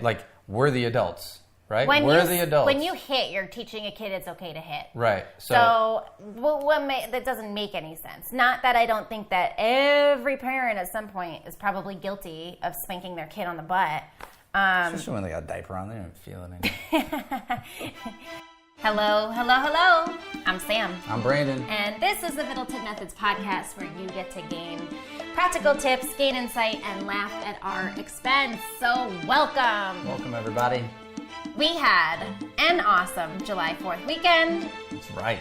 Like, we're the adults, right? We're the adults. When you hit, you're teaching a kid it's okay to hit. Right. That doesn't make any sense. Not that I don't think that every parent at some point is probably guilty of spanking their kid on the butt. Especially when they got a diaper on, they don't feel it. Hello. I'm Sam. I'm Brandon. And this is the Middleton Methods podcast where you get to gain practical tips, gain insight, and laugh at our expense. So welcome. Welcome, everybody. We had an awesome July 4th weekend. That's right.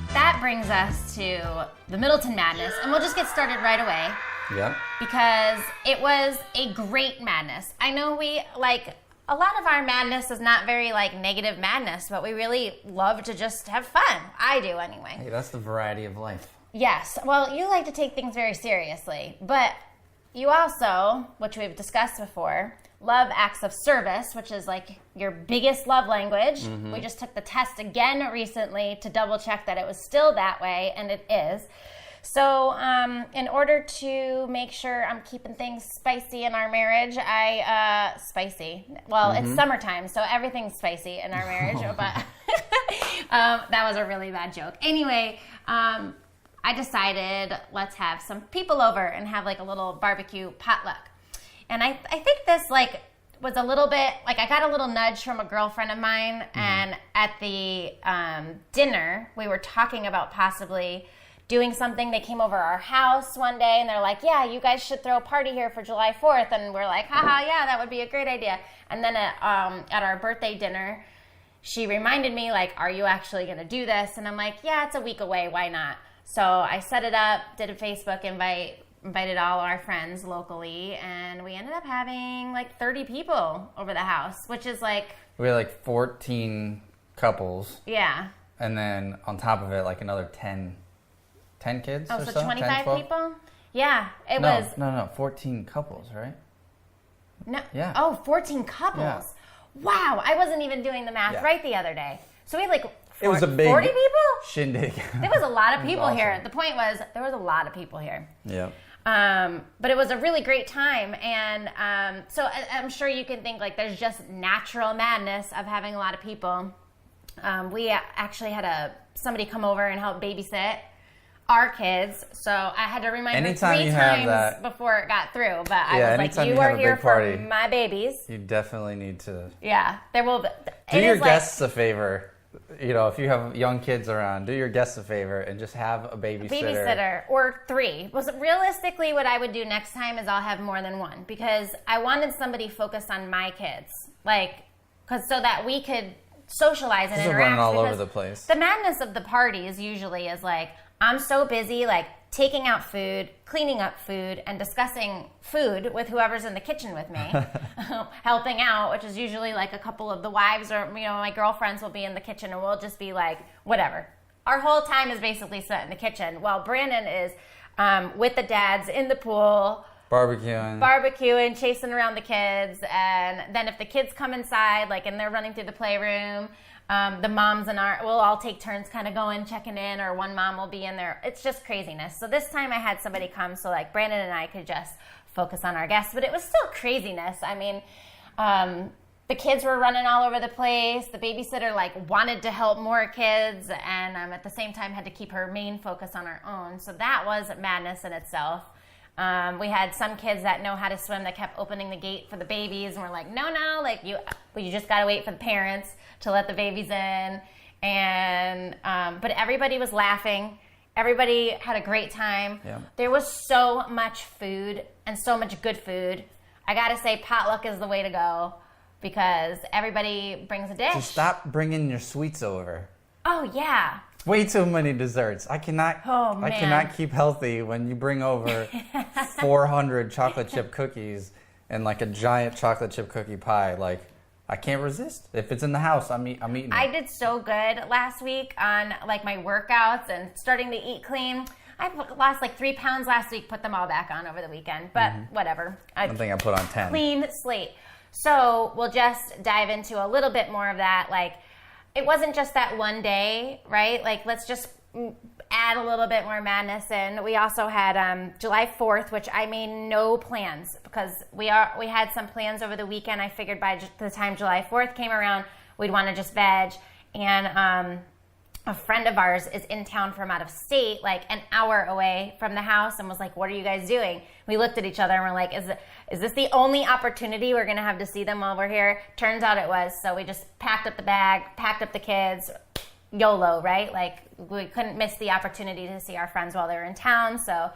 That brings us to the Middleton Madness, and we'll just get started right away. Yep. Because it was a great madness. I know a lot of our madness is not very negative madness, but we really love to just have fun. I do anyway. Hey, that's the variety of life. Yes. Well, you like to take things very seriously, but you also, which we've discussed before, love acts of service, which is your biggest love language. Mm-hmm. We just took the test again recently to double check that it was still that way, and it is. So in order to make sure I'm keeping things spicy in our marriage, it's summertime, so everything's spicy in our marriage, but that was a really bad joke. Anyway, I decided let's have some people over and have a little barbecue potluck. And I think this was a little bit, I got a little nudge from a girlfriend of mine, and at the dinner, we were talking about possibly doing something. They came over our house one day and they're like, yeah, you guys should throw a party here for July 4th. And we're like, haha, yeah, that would be a great idea. And then at our birthday dinner, she reminded me, are you actually going to do this? And I'm like, yeah, it's a week away. Why not? So I set it up, did a Facebook invite, invited all our friends locally, and we ended up having 30 people over the house, which is We had 14 couples. Yeah. And then on top of it, another 10 kids or so? 25 10, people? Yeah, it no, was... No, 14 couples, right? No. Yeah. Oh, 14 couples. Yeah. Wow, I wasn't even doing the math right the other day. So we had it was a big 40 people? Shindig. There was a lot of people awesome. here. The point was, there was a lot of people here. Yeah. But it was a really great time, and so I'm sure you can think there's just natural madness of having a lot of people. We actually had somebody come over and help babysit our kids, so I had to remind her 3 times before it got through. But I was like, "You are here for my babies. You definitely need to." Yeah, there will be. Do your guests a favor. If you have young kids around, do your guests a favor and just have a babysitter. Or 3. Realistically, what I would do next time is I'll have more than 1, because I wanted somebody focused on my kids, so that we could socialize and interact. Running all over the place. The madness of the parties usually is I'm so busy taking out food, cleaning up food, and discussing food with whoever's in the kitchen with me, helping out, which is usually a couple of the wives or my girlfriends will be in the kitchen, and we'll just be whatever. Our whole time is basically spent in the kitchen while Brandon is with the dads in the pool, barbecuing, chasing around the kids, and then if the kids come inside, and they're running through the playroom, the moms we'll all take turns kind of going, checking in, or one mom will be in there. It's just craziness. So this time I had somebody come, so Brandon and I could just focus on our guests, but it was still craziness. I mean, the kids were running all over the place. The babysitter wanted to help more kids, and at the same time had to keep her main focus on our own. So that was madness in itself. We had some kids that know how to swim that kept opening the gate for the babies, and we're like, no, you just gotta wait for the parents to let the babies in. And but everybody was laughing. Everybody had a great time. Yeah. There was so much food and so much good food. I gotta say, potluck is the way to go, because everybody brings a dish. So stop bringing your sweets over. Oh yeah. Way too many desserts. I cannot keep healthy when you bring over 400 chocolate chip cookies and a giant chocolate chip cookie pie. I can't resist. If it's in the house, I'm eating it. I did so good last week on my workouts and starting to eat clean. I lost 3 pounds last week, put them all back on over the weekend, but whatever. I think I put on 10. Clean slate. So we'll just dive into a little bit more of that. It wasn't just that one day, right? Let's just add a little bit more madness in, we also had July 4th, which I made no plans because we had some plans over the weekend. I figured by the time July 4th came around, we'd want to just veg. And a friend of ours is in town from out of state, like an hour away from the house, and was like, what are you guys doing? We looked at each other and we're like, is this the only opportunity we're going to have to see them while we're here? Turns out it was. So we just packed up the bag, packed up the kids, YOLO, right? Like, we couldn't miss the opportunity to see our friends while they were in town. So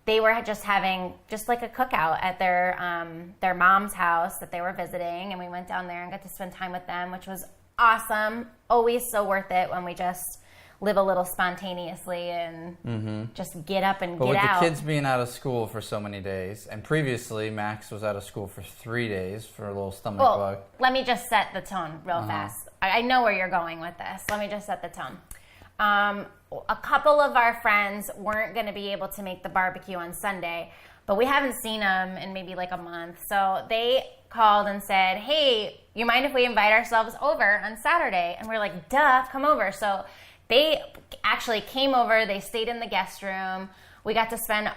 they were just having just like a cookout at their mom's house that they were visiting, and we went down there and got to spend time with them, which was awesome. Always so worth it when we just live a little spontaneously and just get up and get out. But with the kids being out of school for so many days, and previously Max was out of school for 3 days for a little stomach bug. Let me just set the tone real fast. I know where you're going with this. Let me just set the tone. A couple of our friends weren't going to be able to make the barbecue on Sunday, but we haven't seen them in maybe like a month. So they called and said, hey, you mind if we invite ourselves over on Saturday? And we're like, duh, come over. So they actually came over. They stayed in the guest room. We got to spend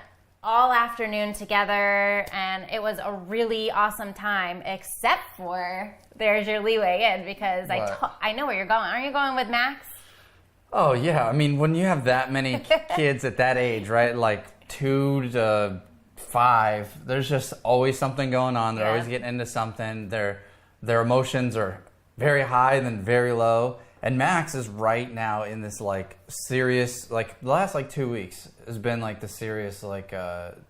all afternoon together, and it was a really awesome time, except for there's your leeway in, because I know where you're going. Aren't you going with Max? Oh, yeah. I mean, when you have that many kids at that age, right, like 2 to 5, there's just always something going on. They're always getting into something. Their emotions are very high and then very low. And Max is right now in this like serious, like the last like 2 weeks has been like the serious like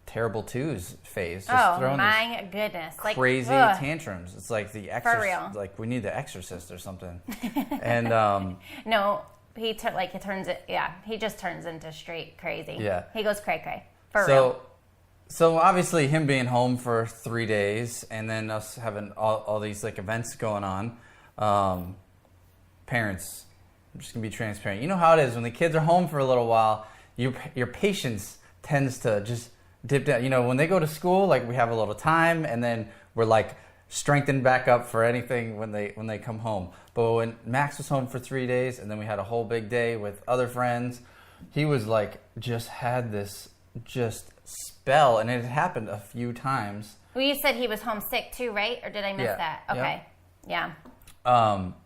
terrible twos phase. Just oh my goodness! Crazy tantrums. It's like the Exorcist. Like we need the Exorcist or something. And no, he turns it. Yeah, he just turns into straight crazy. Yeah, he goes cray cray for real. So obviously him being home for 3 days and then us having all these like events going on. Parents, I'm just gonna be transparent. You know how it is when the kids are home for a little while. Your patience tends to just dip down. You know, when they go to school, like we have a little time, and then we're like strengthened back up for anything when they come home. But when Max was home for 3 days, and then we had a whole big day with other friends, he was like just had this just spell, and it had happened a few times. Well, you said he was homesick too, right? Or did I miss that? Okay, yeah.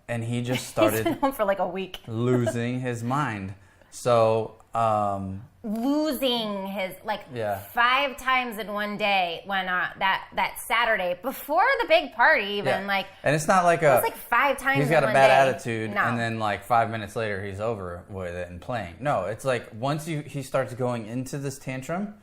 And he just started He's been home for like a week. losing his mind. So, losing his 5 times in one day when that Saturday before the big party even and it's not like it was like 5 times. He's got in a one bad day. attitude, No. and then like 5 minutes later he's over with it and playing. No, it's like once he starts going into this tantrum,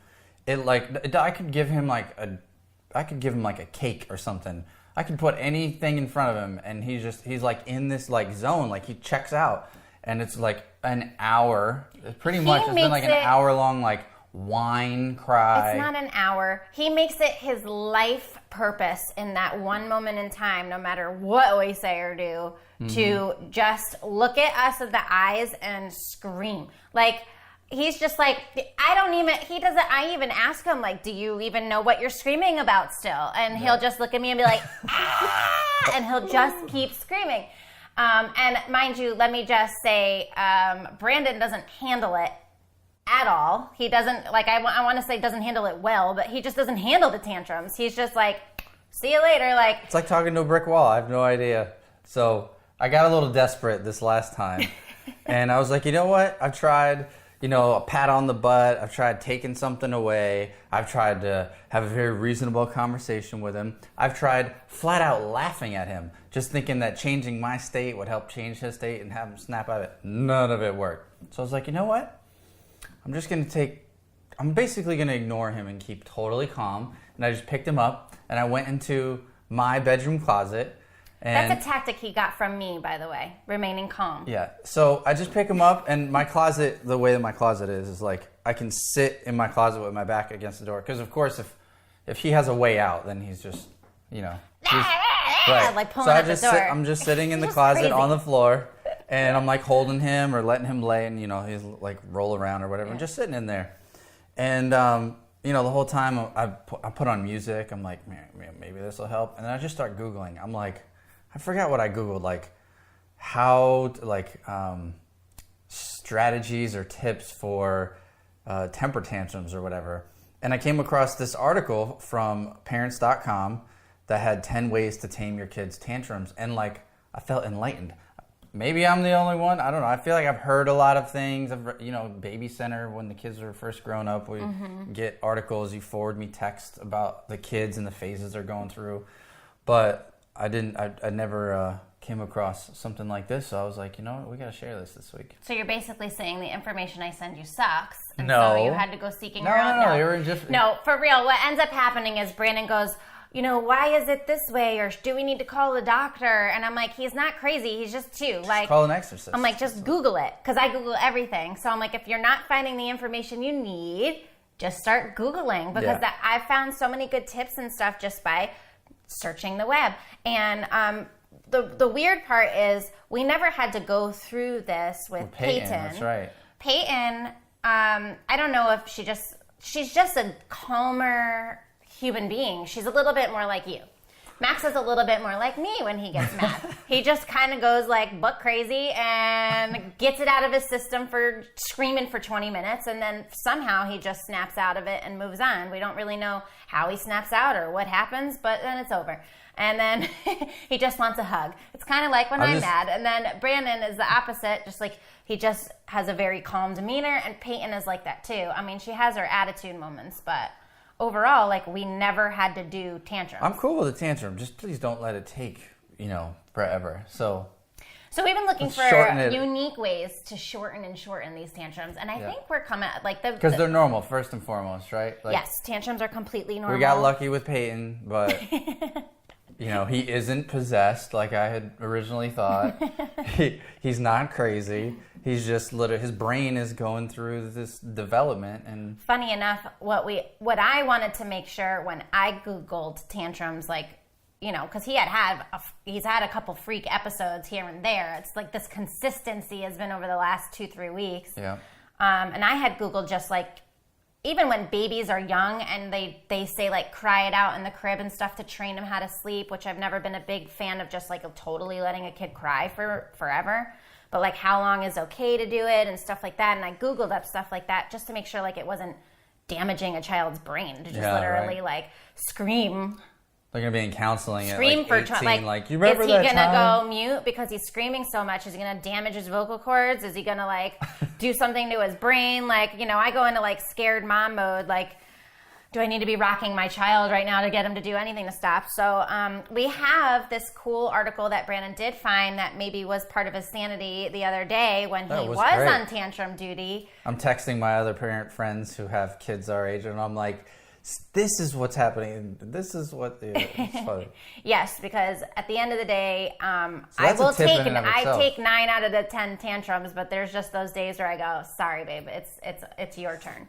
I could give him like a cake or something. I can put anything in front of him, and he's like in this like zone, like he checks out, and it's like an hour. Pretty much, it's been like an hour long like whine cry. It's not an hour. He makes it his life purpose in that one moment in time, no matter what we say or do, to just look at us in the eyes and scream. Like, he's just like, I even ask him, like, do you even know what you're screaming about still? And he'll just look at me and be like, ah! And he'll just keep screaming. And mind you, let me just say, Brandon doesn't handle it at all. He doesn't, like, I want to say doesn't handle it well, but he just doesn't handle the tantrums. He's just like, see you later. Like, it's like talking to a brick wall. I have no idea. So I got a little desperate this last time. And I was like, you know what? I've tried, a pat on the butt. I've tried taking something away. I've tried to have a very reasonable conversation with him. I've tried flat out laughing at him, just thinking that changing my state would help change his state and have him snap out of it. None of it worked. So I was like, you know what? I'm basically going to ignore him and keep totally calm. And I just picked him up and I went into my bedroom closet. And that's a tactic he got from me, by the way, remaining calm. Yeah. So I just pick him up, and my closet, the way that my closet is like I can sit in my closet with my back against the door. Because, of course, if he has a way out, then he's just, right. Like pulling at the door. I'm just sitting in the closet on the floor, and I'm like holding him or letting him lay, and, he's like roll around or whatever. I'm just sitting in there. And, the whole time I put on music. I'm like, man, maybe this will help. And then I just start Googling. I'm like, I forgot what I Googled, like how, like, strategies or tips for temper tantrums or whatever. And I came across this article from parents.com that had 10 ways to tame your kids' tantrums. And like, I felt enlightened. Maybe I'm the only one. I don't know. I feel like I've heard a lot of things. Baby center, when the kids were first growing up, we get articles. You forward me text about the kids and the phases they're going through. But I never came across something like this. So I was like, you know what? We got to share this week. So you're basically saying the information I send you sucks. And no. So you had to go seeking your own. No, for real. What ends up happening is Brandon goes, why is it this way? Or do we need to call the doctor? And I'm like, he's not crazy. He's just 2. Like, call an exorcist. I'm like, just Google it. Because I Google everything. So I'm like, if you're not finding the information you need, just start Googling. Because I've found so many good tips and stuff just by searching the web. And the weird part is we never had to go through this with Peyton. That's right. Peyton, I don't know if she's just a calmer human being. She's a little bit more like you. Max is a little bit more like me when he gets mad. He just kind of goes like butt crazy and gets it out of his system for screaming for 20 minutes, and then somehow he just snaps out of it and moves on. We don't really know how he snaps out or what happens, but then it's over. And then he just wants a hug. It's kind of like when I'm mad. And then Brandon is the opposite, just like he just has a very calm demeanor, and Peyton is like that too. I mean, she has her attitude moments, but overall, like, we never had to do tantrums. I'm cool with a tantrum. Just please don't let it take, forever. So we've been looking for unique ways to shorten these tantrums. And I think we're coming, because they're normal, first and foremost, right? Like, yes, tantrums are completely normal. We got lucky with Peyton, but, he isn't possessed like I had originally thought. He's not crazy. He's just his brain is going through this development. And funny enough, what I wanted to make sure when I Googled tantrums, because he's had a couple freak episodes here and there. It's like this consistency has been over the last 2-3 weeks. Yeah. And I had Googled just even when babies are young and they say cry it out in the crib and stuff to train them how to sleep, which I've never been a big fan of, just totally letting a kid cry for forever. But how long is okay to do it and stuff like that. And I Googled up stuff like that just to make sure it wasn't damaging a child's brain to just literally scream. They're going to be in counseling scream at for 18, you remember that time? Is he going to go mute because he's screaming so much? Is he going to damage his vocal cords? Is he going to do something to his brain? I go into scared mom mode, do I need to be rocking my child right now to get him to do anything to stop? So we have this cool article that Brandon did find that maybe was part of his sanity the other day when he was on tantrum duty. I'm texting my other parent friends who have kids our age, and I'm like, this is what's happening. This is what it's funny. Yes, because at the end of the day, I take 9 out of the 10 tantrums, but there's just those days where I go, sorry, babe, it's your turn.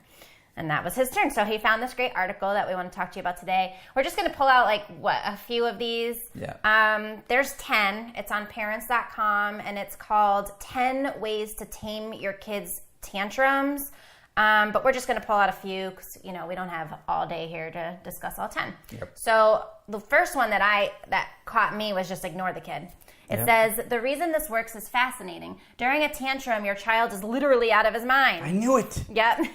And that was his turn. So he found this great article that we want to talk to you about today. We're just going to pull out a few of these. Yeah. There's 10. It's on parents.com, and it's called 10 Ways to Tame Your Kids' Tantrums. But we're just going to pull out a few because, we don't have all day here to discuss all 10. Yep. So the first one that caught me was just ignore the kid. It says, the reason this works is fascinating. During a tantrum, your child is literally out of his mind. I knew it. Yep.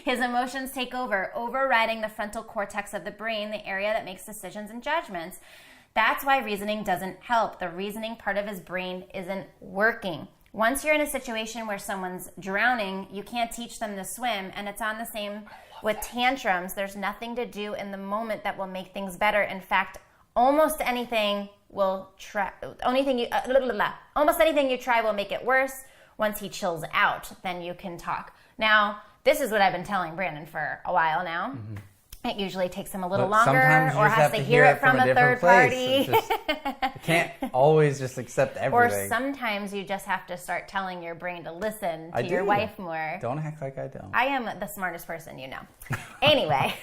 His emotions take over, overriding the frontal cortex of the brain, the area that makes decisions and judgments. That's why reasoning doesn't help. The reasoning part of his brain isn't working. Once you're in a situation where someone's drowning, you can't teach them to swim, and it's on the same with tantrums. There's nothing to do in the moment that will make things better. In fact, almost anything you try will make it worse. Once he chills out, then you can talk. Now, this is what I've been telling Brandon for a while now. Mm-hmm. It usually takes him a little longer, or has to hear it from a third party. You can't always just accept everything. Or sometimes you just have to start telling your brain to listen to your wife more. Don't act like I don't. I am the smartest person you know. Anyway,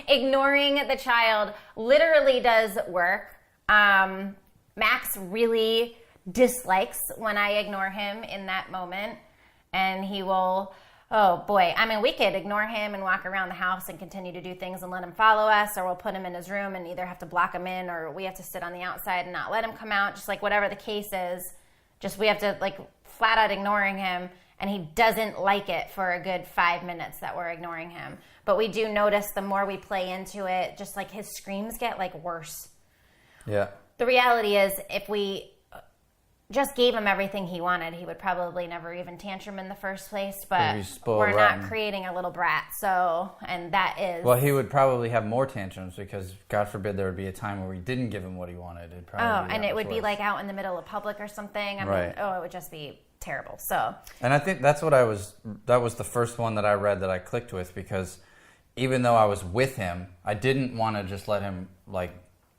ignoring the child literally does work. Max really dislikes when I ignore him in that moment, and he will... Oh, boy. I mean, we could ignore him and walk around the house and continue to do things and let him follow us, or we'll put him in his room and either have to block him in or we have to sit on the outside and not let him come out, just whatever the case is. Just we have to like flat out ignoring him, and he doesn't like it for a good 5 minutes that we're ignoring him. But we do notice the more we play into it, just like his screams get like worse. Yeah. The reality is, if we just gave him everything he wanted, he would probably never even tantrum in the first place. But we're not creating a little brat. So, and that is... Well, he would probably have more tantrums because, God forbid, there would be a time where we didn't give him what he wanted. It'd probably and it would be like out in the middle of public or something. I mean, it would just be terrible. So, and I think that's what that was the first one that I read that I clicked with, because even though I was with him, I didn't want to just let him like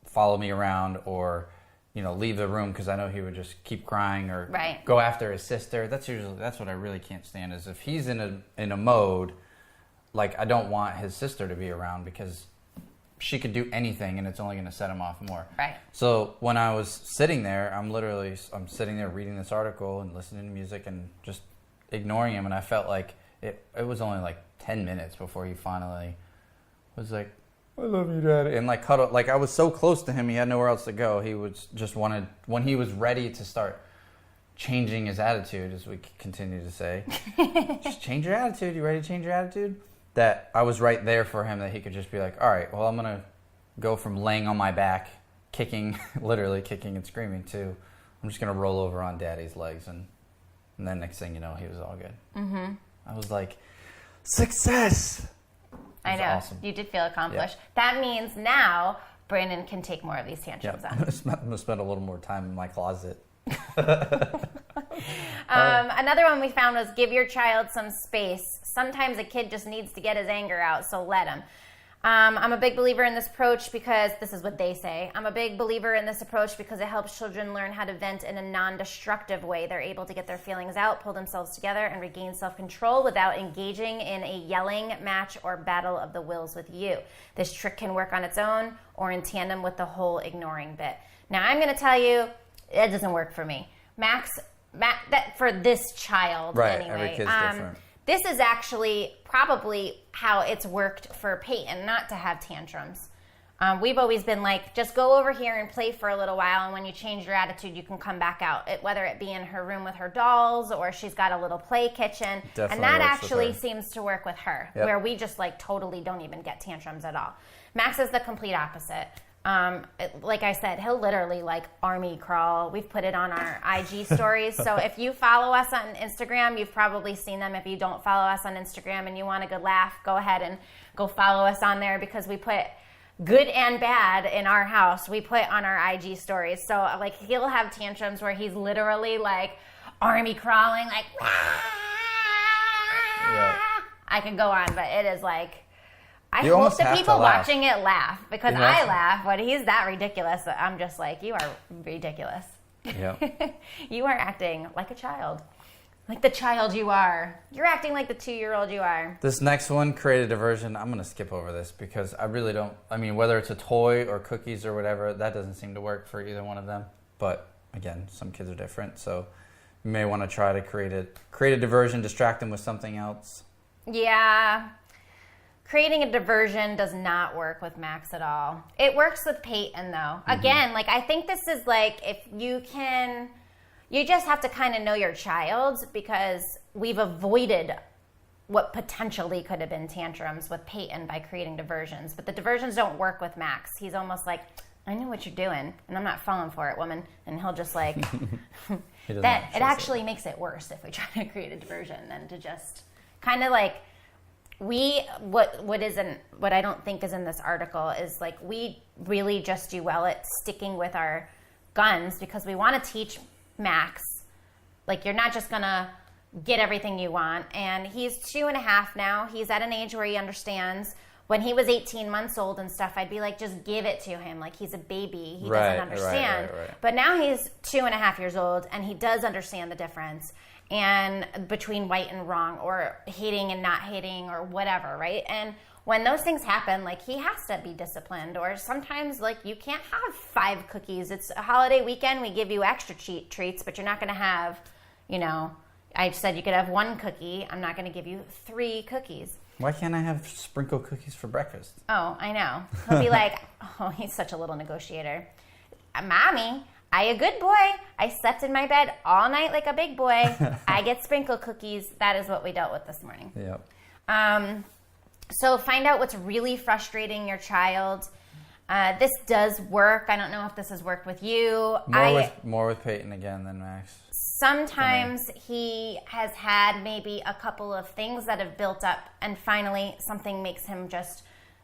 follow me around or, you know, leave the room, because I know he would just keep crying or go after his sister. That's what I really can't stand, is if he's in a mode, like, I don't want his sister to be around because she could do anything and it's only going to set him off more. Right. So when I was sitting there, I'm sitting there reading this article and listening to music and just ignoring him, and I felt like it was only like 10 minutes before he finally was like, I love you, Daddy. And like cuddle, like I was so close to him, he had nowhere else to go. He was just wanted, when he was ready to start changing his attitude, as we continue to say, just change your attitude. You ready to change your attitude? That I was right there for him, that he could just be like, all right, well, I'm going to go from laying on my back, kicking, literally kicking and screaming, to I'm just going to roll over on Daddy's legs. And then next thing you know, he was all good. Mm-hmm. I was like, success! I know. Awesome. You did feel accomplished. Yeah. That means now Brandon can take more of these tantrums on. I'm going to spend a little more time in my closet. Another one we found was give your child some space. Sometimes a kid just needs to get his anger out, so let him. I'm a big believer in this approach because, this is what they say, I'm a big believer in this approach because it helps children learn how to vent in a non-destructive way. They're able to get their feelings out, pull themselves together, and regain self-control without engaging in a yelling match or battle of the wills with you. This trick can work on its own or in tandem with the whole ignoring bit. Now, I'm going to tell you, it doesn't work for me. Max, that for this child, anyway. Every kid's different. This is actually probably how it's worked for Peyton, not to have tantrums. We've always been like, just go over here and play for a little while, and when you change your attitude, you can come back out. Whether it be in her room with her dolls, or she's got a little play kitchen. Definitely, and that actually seems to work with her, where we just like totally don't even get tantrums at all. Max is the complete opposite. Like I said, he'll literally like army crawl. We've put it on our IG stories. So if you follow us on Instagram, you've probably seen them. If you don't follow us on Instagram and you want a good laugh, go ahead and go follow us on there, because we put good and bad in our house. We put on our IG stories. So like he'll have tantrums where he's literally like army crawling, like, I could go on, but it is like, I hope the people watching it laugh, because I laugh when he's that ridiculous. I'm just like, you are ridiculous. Yep. You are acting like a child. Like the child you are. You're acting like the 2-year-old you are. This next one, create a diversion. I'm going to skip over this because I really don't. I mean, whether it's a toy or cookies or whatever, that doesn't seem to work for either one of them. But again, some kids are different. So you may want to try to create a diversion, distract them with something else. Yeah. Creating a diversion does not work with Max at all. It works with Peyton, though. Mm-hmm. Again, like, I think this is like, if you just have to kind of know your child, because we've avoided what potentially could have been tantrums with Peyton by creating diversions. But the diversions don't work with Max. He's almost like, I know what you're doing, and I'm not falling for it, woman. And he'll just like, it actually makes it worse if we try to create a diversion than to just kind of like, what I don't think is in this article is like, we really just do well at sticking with our guns, because we want to teach Max, like, you're not just gonna get everything you want. And he's 2.5 now. He's at an age where he understands. When he was 18 months old and stuff, I'd be like, just give it to him. Like, he's a baby. He doesn't understand. Right. But now he's 2.5 years old, and he does understand the difference and between right and wrong, or hating and not hating, or whatever, right? And when those things happen, like, he has to be disciplined. Or sometimes, like, you can't have 5 cookies. It's a holiday weekend. We give you extra treats, but you're not going to have, I said you could have 1 cookie. I'm not going to give you 3 cookies. Why can't I have sprinkle cookies for breakfast? Oh, I know. He'll be like, oh, he's such a little negotiator. Mommy, I a good boy. I slept in my bed all night like a big boy. I get sprinkle cookies. That is what we dealt with this morning. Yep. So find out what's really frustrating your child. This does work. I don't know if this has worked with you. More with Peyton again than Max. Sometimes he has had maybe a couple of things that have built up, and finally something makes him just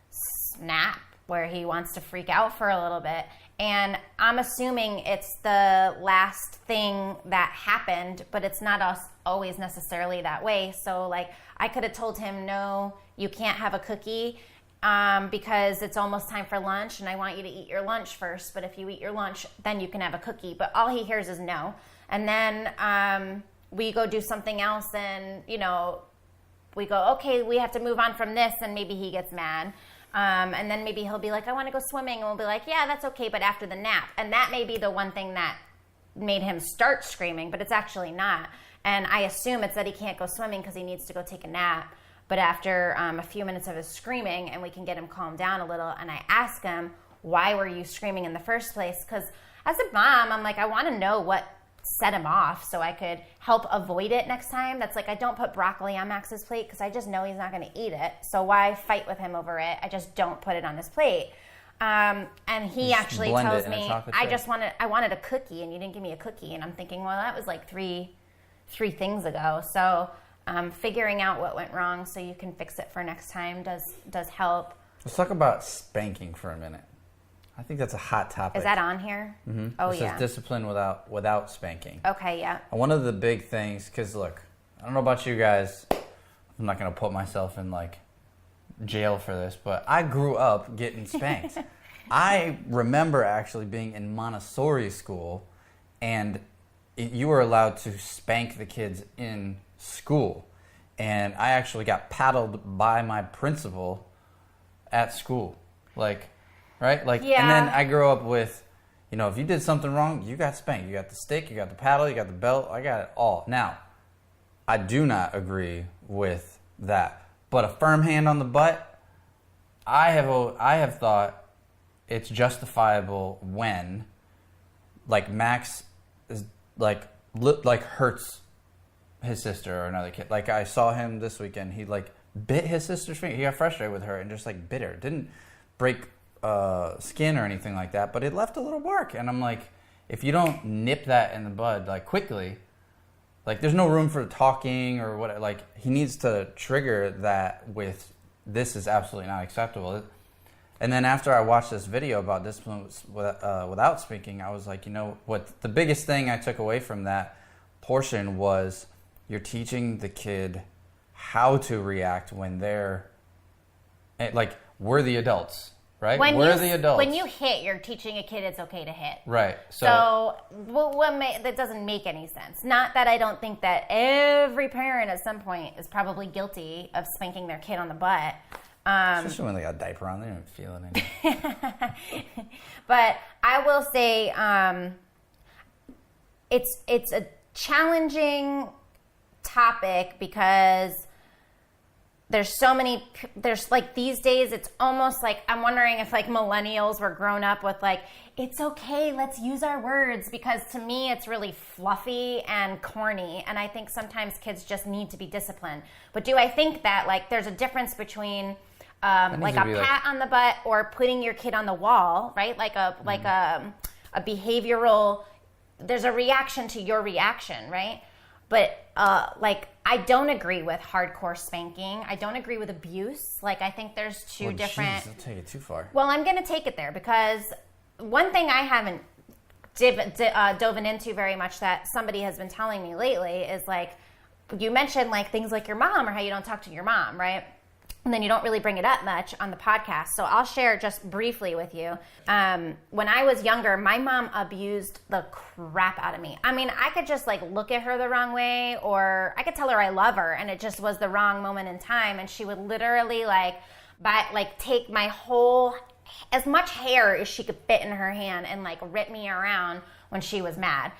snap, where he wants to freak out for a little bit. And I'm assuming it's the last thing that happened, but it's not always necessarily that way. So like, I could have told him, no, you can't have a cookie because it's almost time for lunch and I want you to eat your lunch first. But if you eat your lunch, then you can have a cookie. But all he hears is no. And then we go do something else and, you know, we go, okay, we have to move on from this, and maybe he gets mad. And then maybe he'll be like, I want to go swimming. And we'll be like, yeah, that's okay, but after the nap. And that may be the one thing that made him start screaming, but it's actually not. And I assume it's that he can't go swimming because he needs to go take a nap. But after a few minutes of his screaming, and we can get him calmed down a little, and I ask him, why were you screaming in the first place? Because as a mom, I'm like, I want to know what set him off so I could help avoid it next time. That's like, I don't put broccoli on Max's plate because I just know he's not going to eat it. So why fight with him over it? I just don't put it on his plate. And he actually tells me, I wanted a cookie and you didn't give me a cookie. And I'm thinking, well, that was like three things ago. So figuring out what went wrong so you can fix it for next time does help. Let's talk about spanking for a minute. I think that's a hot topic. Is that on here? Mm-hmm. Oh, yeah. It says discipline without spanking. Okay, yeah. And one of the big things, because look, I don't know about you guys. I'm not going to put myself in like jail for this, but I grew up getting spanked. I remember actually being in Montessori school, and you were allowed to spank the kids in school. And I actually got paddled by my principal at school. Like, right? Like, yeah. And then I grew up with, you know, if you did something wrong, you got spanked. You got the stick, you got the paddle, you got the belt. I got it all. Now, I do not agree with that. But a firm hand on the butt, I have thought it's justifiable when, like, Max is like hurts his sister or another kid. Like, I saw him this weekend. He like bit his sister's finger. He got frustrated with her and just like bit her. Didn't break skin or anything like that, but it left a little mark. And I'm like, if you don't nip that in the bud like quickly, like there's no room for talking or what. Like, he needs to trigger that with, this is absolutely not acceptable. And then after I watched this video about discipline without speaking, I was like, you know what, the biggest thing I took away from that portion was, you're teaching the kid how to react when they're like, we're the adults. Right? We're the adults. When you hit, you're teaching a kid it's okay to hit. Right. So that doesn't make any sense. Not that I don't think that every parent at some point is probably guilty of spanking their kid on the butt. Especially when they got a diaper on, they don't feel anything. But I will say it's a challenging topic because there's like these days, it's almost like, I'm wondering if like millennials were grown up with like, it's okay, let's use our words, because to me it's really fluffy and corny, and I think sometimes kids just need to be disciplined. But do I think that like there's a difference between like a pat on the butt or putting your kid on the wall, right? Like a behavioral, there's a reaction to your reaction, right? But like, I don't agree with hardcore spanking. I don't agree with abuse. Like, I think there's two different. Don't take it too far. Well, I'm going to take it there because one thing I haven't dove into very much that somebody has been telling me lately is like, you mentioned like things like your mom or how you don't talk to your mom, right? And then you don't really bring it up much on the podcast. So I'll share just briefly with you. When I was younger, my mom abused the crap out of me. I mean, I could just like look at her the wrong way, or I could tell her I love her and it just was the wrong moment in time. And she would literally take my whole, as much hair as she could fit in her hand and like rip me around when she was mad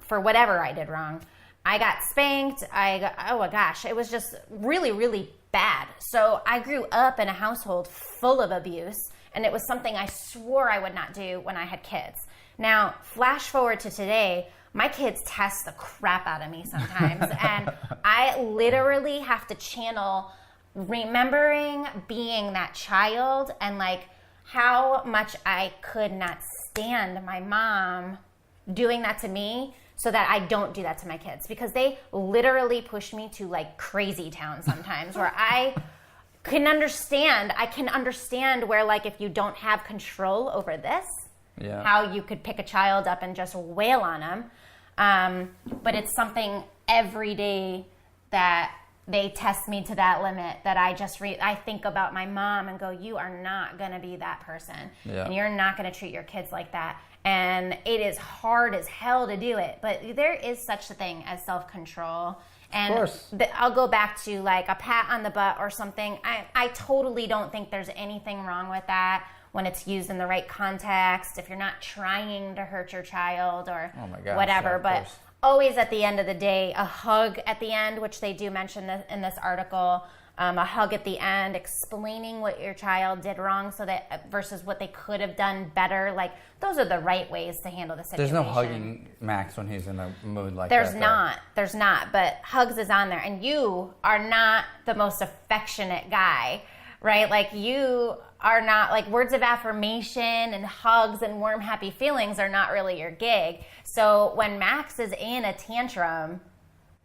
for whatever I did wrong. I got spanked. Oh my gosh, it was just really, really bad. So I grew up in a household full of abuse, and it was something I swore I would not do when I had kids. Now, flash forward to today, my kids test the crap out of me sometimes. And I literally have to channel remembering being that child and like how much I could not stand my mom doing that to me so that I don't do that to my kids, because they literally push me to like crazy town sometimes where I can understand where like if you don't have control over this, how you could pick a child up and just wail on them. But it's something every day that they test me to that limit that I think about my mom and go, you are not going to be that person. And you're not going to treat your kids like that. And it is hard as hell to do it. But there is such a thing as self-control. And of course. I'll go back to like a pat on the butt or something. I totally don't think there's anything wrong with that when it's used in the right context, if you're not trying to hurt your child or whatever. But always at the end of the day, a hug at the end, which they do mention in this article, a hug at the end, explaining what your child did wrong so that versus what they could have done better. Like, those are the right ways to handle the situation. There's no hugging Max when he's in a mood like that. There's not. But hugs is on there. And you are not the most affectionate guy, right? Like, you are not, like, words of affirmation and hugs and warm, happy feelings are not really your gig. So when Max is in a tantrum,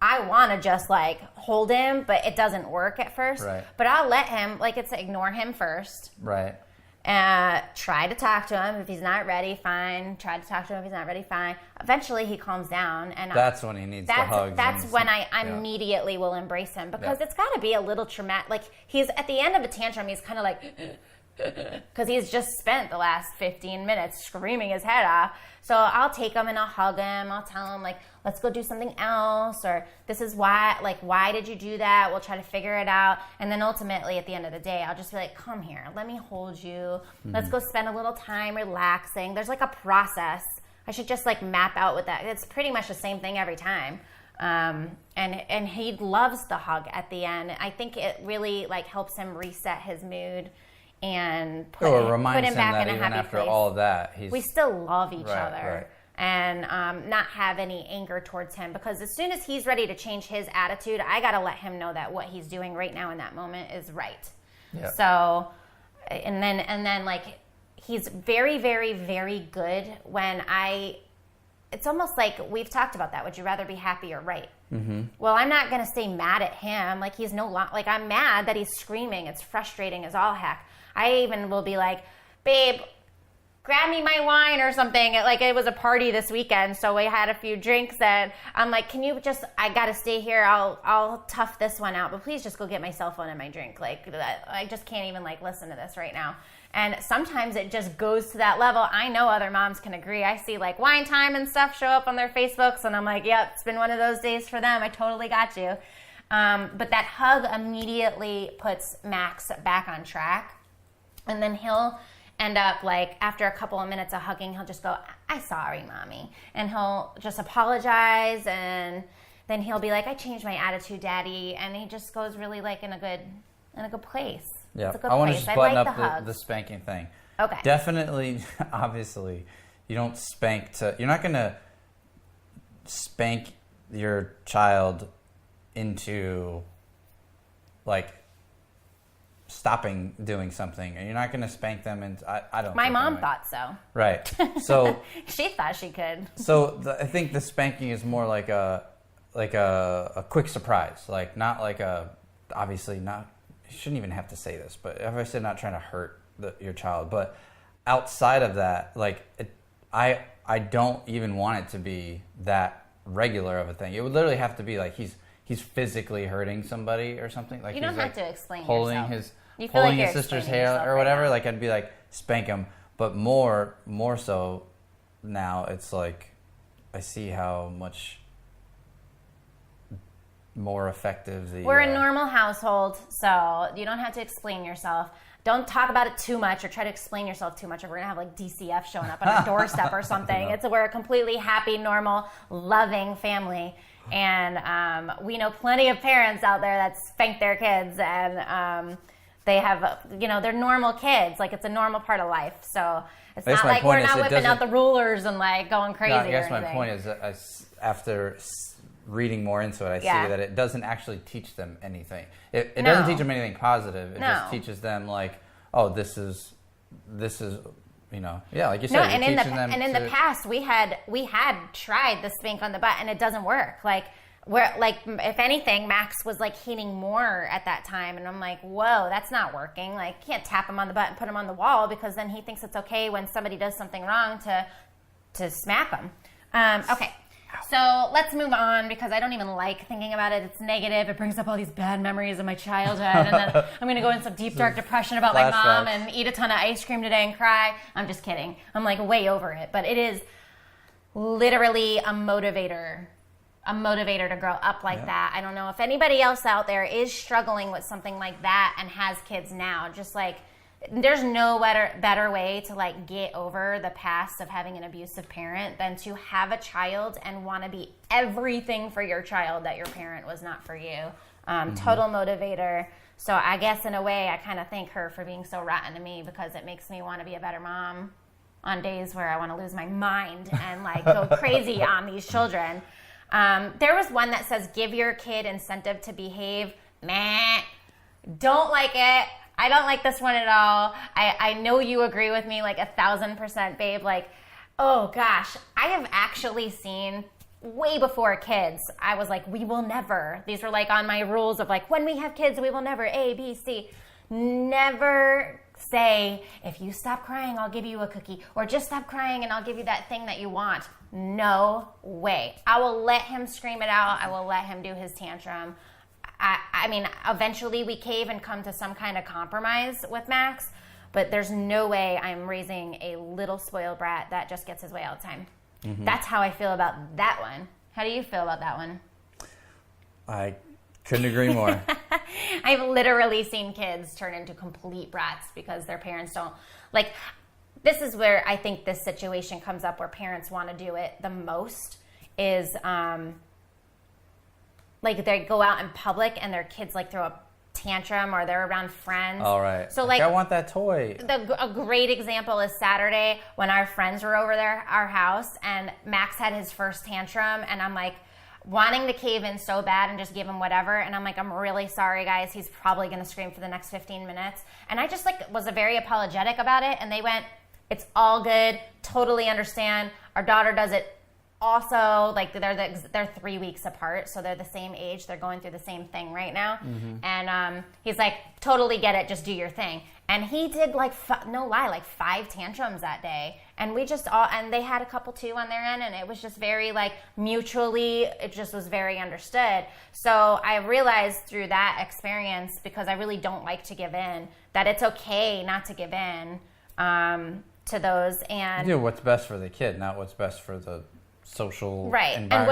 I want to just like hold him, but it doesn't work at first. Right. But I'll let him, like, it's ignore him first. Right. Try to talk to him. If he's not ready, fine. Try to talk to him if he's not ready, fine. Eventually he calms down. And that's when he needs the hugs. That's when I immediately will embrace him, because it's got to be a little traumatic. Like, he's at the end of a tantrum, he's kind of like, because he's just spent the last 15 minutes screaming his head off. So I'll take him and I'll hug him. I'll tell him, like, let's go do something else, or this is why, like, why did you do that? We'll try to figure it out. And then ultimately at the end of the day, I'll just be like, come here, let me hold you. Mm-hmm. Let's go spend a little time relaxing. There's like a process. I should just like map out with that. It's pretty much the same thing every time. And he loves the hug at the end. I think it really like helps him reset his mood and put him back in a happy place. All of that, we still love each other, and not have any anger towards him, because as soon as he's ready to change his attitude, I got to let him know that what he's doing right now in that moment is right. Yeah. So, and then like, he's very, very, very good when it's almost like we've talked about that. Would you rather be happy or right? Mm-hmm. Well, I'm not going to stay mad at him. Like, he's like, I'm mad that he's screaming. It's frustrating as all heck. I even will be like, babe, grab me my wine or something. Like, it was a party this weekend, so we had a few drinks, and I'm like, can you just, I got to stay here. I'll tough this one out, but please just go get my cell phone and my drink. Like, I just can't even like listen to this right now. And sometimes it just goes to that level. I know other moms can agree. I see like wine time and stuff show up on their Facebooks, and I'm like, yep, it's been one of those days for them. I totally got you. But that hug immediately puts Max back on track. And then he'll end up, like, after a couple of minutes of hugging, he'll just go, I'm sorry, mommy. And he'll just apologize, and then he'll be like, I changed my attitude, daddy. And he just goes really, like, in a good place. Yeah, it's a good I want to place. just button up the spanking thing. Okay. Definitely, obviously, you don't spank you're not going to spank your child into, like, stopping doing something, and you're not going to spank them. And I don't. My mom thought so. Right. So she thought she could. So I think the spanking is more like a quick surprise, like not like obviously not. You shouldn't even have to say this, but if I said not trying to hurt your child, but outside of that, like I don't even want it to be that regular of a thing. It would literally have to be like he's physically hurting somebody or something. Like, you don't he's have to explain holding yourself. Holding his sister's hair or whatever. Like, I'd be like, spank him. But more so now, it's like I see how much more effective we're a normal household, so you don't have to explain yourself. Don't talk about it too much or try to explain yourself too much, or we're gonna have like DCF showing up on our doorstep or something. We're a completely happy, normal, loving family. And we know plenty of parents out there that spank their kids, and they have, they're normal kids. Like, it's a normal part of life. So It's not like we're not whipping out the rulers and like going crazy. No, I guess my point is that after reading more into it, I see that it doesn't actually teach them anything. It doesn't teach them anything positive. It just teaches them like, oh, this is like you said. And in the past, we had tried the spank on the butt, and it doesn't work. Like, if anything, Max was like hating more at that time, and I'm like, whoa, that's not working. Like, you can't tap him on the butt and put him on the wall, because then he thinks it's okay when somebody does something wrong to smack him. Okay. So let's move on, because I don't even like thinking about it. It's negative. It brings up all these bad memories of my childhood. And then I'm going to go in some deep, dark depression about my mom and eat a ton of ice cream today and cry. I'm just kidding. I'm like way over it. But it is literally a motivator to grow up like that. I don't know if anybody else out there is struggling with something like that and has kids now. Just like, there's no better way to like get over the past of having an abusive parent than to have a child and want to be everything for your child that your parent was not for you. Total motivator. So I guess in a way I kind of thank her for being so rotten to me, because it makes me want to be a better mom on days where I want to lose my mind and like go crazy on these children. There was one that says, give your kid incentive to behave. Meh. Don't like it. I don't like this one at all. I know you agree with me like 1,000%, babe. Like, oh gosh, I have actually seen way before kids. I was like, we will never. These were like on my rules of like, when we have kids, we will never A, B, C. Never say, if you stop crying, I'll give you a cookie, or just stop crying and I'll give you that thing that you want. No way. I will let him scream it out. I will let him do his tantrum. I mean, eventually we cave and come to some kind of compromise with Max, but there's no way I'm raising a little spoiled brat that just gets his way all the time. Mm-hmm. That's how I feel about that one. How do you feel about that one? I couldn't agree more. I've literally seen kids turn into complete brats because their parents don't. Like, this is where I think this situation comes up where parents want to do it the most is... like they go out in public and their kids like throw a tantrum, or they're around friends. All right. So like I want that toy. A great example is Saturday when our friends were over there, our house, and Max had his first tantrum, and I'm like wanting to cave in so bad and just give him whatever. And I'm like, I'm really sorry, guys. He's probably going to scream for the next 15 minutes. And I just like was very apologetic about it. And they went, it's all good. Totally understand. Our daughter does it also, like they're 3 weeks apart, so they're the same age. They're going through the same thing right now. Mm-hmm. And he's like, totally get it. Just do your thing. And he did like, no lie, like 5 tantrums that day. And we just all, and they had a couple too on their end. And it was just very like mutually, it just was very understood. So I realized through that experience, because I really don't like to give in, that it's okay not to give in to those. And you do what's best for the kid, not what's best for the social environment. And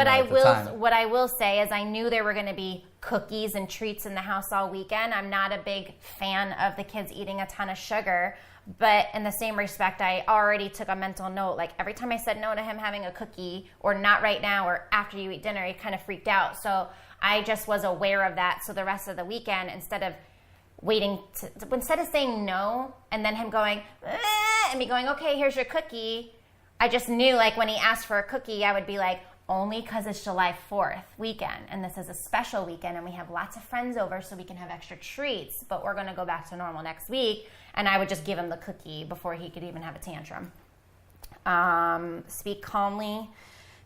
what I will say is I knew there were going to be cookies and treats in the house all weekend. I'm not a big fan of the kids eating a ton of sugar, but in the same respect, I already took a mental note. Like every time I said no to him having a cookie, or not right now, or after you eat dinner, he kind of freaked out. So I just was aware of that. So the rest of the weekend, instead of saying no and then him going and me going, okay, here's your cookie, I just knew like when he asked for a cookie, I would be like, only because it's July 4th weekend and this is a special weekend and we have lots of friends over so we can have extra treats, but we're going to go back to normal next week. And I would just give him the cookie before he could even have a tantrum. Speak calmly.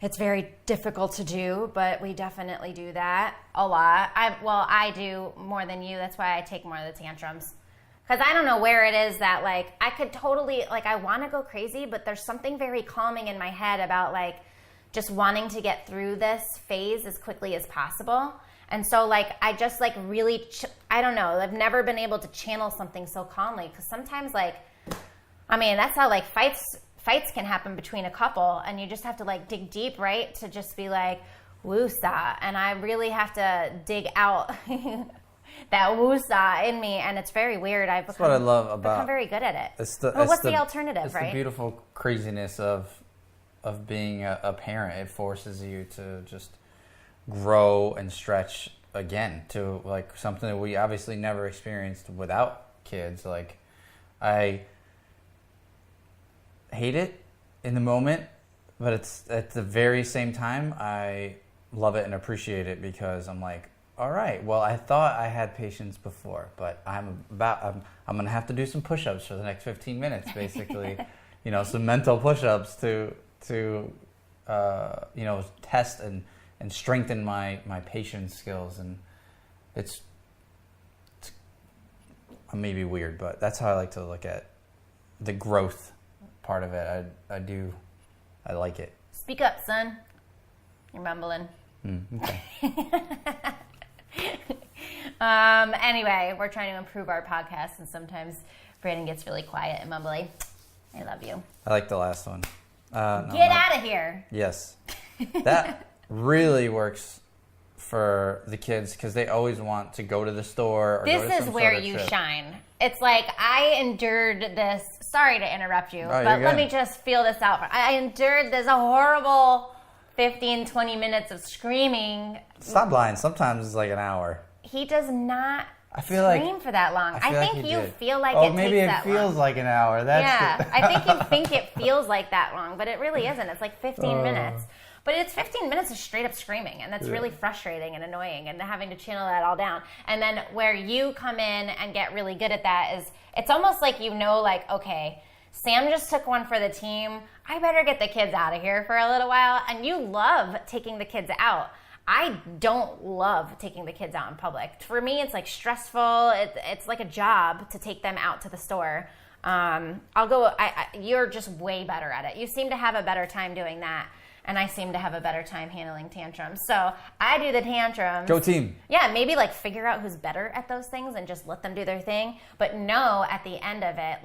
It's very difficult to do, but we definitely do that a lot. I do more than you. That's why I take more of the tantrums. Because I don't know where it is that, like, I could totally, like, I want to go crazy, but there's something very calming in my head about, like, just wanting to get through this phase as quickly as possible. And so, like, I just, like, really, I don't know. I've never been able to channel something so calmly. Because sometimes, like, I mean, that's how, like, fights can happen between a couple. And you just have to, like, dig deep, right? To just be like, woo-sa. And I really have to dig out that woo-sa in me, and it's very weird. That's what I love about. Become very good at it. What's the alternative, it's right? It's the beautiful craziness of being a parent. It forces you to just grow and stretch again to like something that we obviously never experienced without kids. Like I hate it in the moment, but it's at the very same time, I love it and appreciate it because I'm like, all right, well, I thought I had patience before, but I'm going to have to do some push-ups for the next 15 minutes, basically. Some mental push-ups to test and strengthen my patience skills. And it's maybe weird, but that's how I like to look at the growth part of it. I like it. Speak up, son. You're mumbling. Okay. Anyway, we're trying to improve our podcast, and sometimes Brandon gets really quiet and mumbly. I love you. I like the last one. Get out of here. Yes. That really works for the kids because they always want to go to the store. Or this go to is where you shine. It's like I endured this. Sorry to interrupt you, but let me just feel this out. I endured this horrible 15, 20 minutes of screaming. Stop lying. Sometimes it's like an hour. He does not scream for that long. I think you feel like it maybe takes that long. Maybe it feels like an hour. I think you think it feels like that long, but it really isn't. It's like 15 minutes. But it's 15 minutes of straight up screaming, and that's really frustrating and annoying, and having to channel that all down. And then where you come in and get really good at that is it's almost like okay, Sam just took one for the team. I better get the kids out of here for a little while. And you love taking the kids out. I don't love taking the kids out in public. For me, it's like stressful. It's like a job to take them out to the store. You're just way better at it. You seem to have a better time doing that. And I seem to have a better time handling tantrums. So I do the tantrums. Go team. Yeah, maybe figure out who's better at those things and just let them do their thing. But know at the end of it,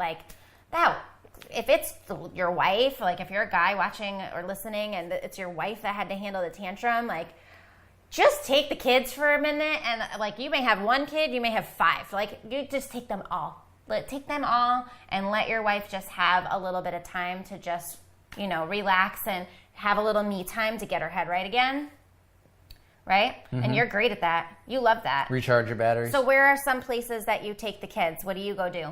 if it's your wife, if you're a guy watching or listening and it's your wife that had to handle the tantrum, just take the kids for a minute. And you may have one kid, you may have five. You just take them all. Take them all and let your wife just have a little bit of time to just, relax and have a little me time to get her head right again. Right? Mm-hmm. And you're great at that. You love that. Recharge your batteries. So where are some places that you take the kids? What do you go do?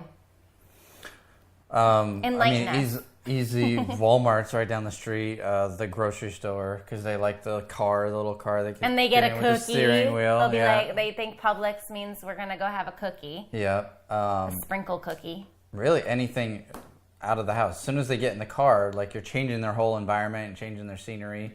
Enlighten us. Easy Walmart's right down the street, the grocery store, because they like the little car. And they get a cookie. With the steering wheel. They'll be they think Publix means we're going to go have a cookie. Yeah. A sprinkle cookie. Really anything out of the house. As soon as they get in the car, you're changing their whole environment and changing their scenery.